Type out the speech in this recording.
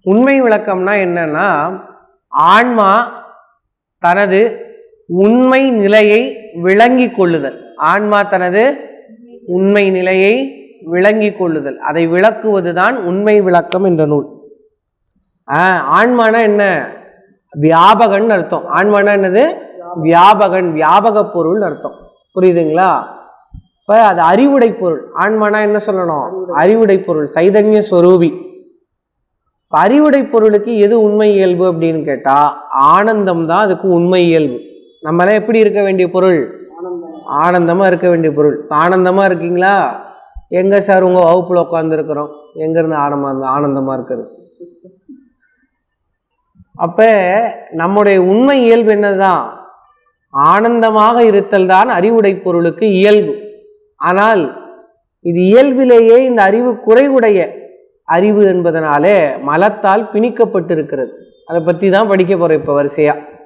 உண்மை விளக்கம்னா என்னன்னா, ஆன்மா தனது உண்மை நிலையை விளங்கி கொள்ளுதல். ஆன்மா தனது உண்மை நிலையை விளங்கி கொள்ளுதல், அதை விளக்குவதுதான் உண்மை விளக்கம் என்ற நூல். ஆன்மானா என்ன? வியாபகன் அர்த்தம். ஆன்மானா என்னது? வியாபகன், வியாபக பொருள் அர்த்தம். புரியுதுங்களா? இப்போ அது அறிவுடை பொருள். ஆன்மானா என்ன சொல்லணும்? அறிவுடை பொருள், சைதன்ய ஸ்வரூபி. அறிவுடை பொருளுக்கு எது உண்மை இயல்பு அப்படின்னு கேட்டா ஆனந்தம் தான் அதுக்கு உண்மை இயல்பு. நம்மளாம் எப்படி இருக்க வேண்டிய பொருள்? ஆனந்தமா இருக்க வேண்டிய பொருள். ஆனந்தமா இருக்கீங்களா? எங்க சார் உங்க வகுப்புல உட்காந்துருக்கிறோம், எங்க இருந்து ஆனந்தமா இருக்கிறது? அப்ப நம்முடைய உண்மை இயல்பு என்னதான்? ஆனந்தமாக இருத்தல் தான் அறிவுடை பொருளுக்கு இயல்பு. ஆனால் இது இயல்பிலேயே இந்த அறிவு குறைவுடைய அறிவு என்பதனாலே மலத்தால் பிணிக்கப்பட்டிருக்கிறது. அதை பற்றி தான் படிக்க போறோம் இப்போ வரிசையா.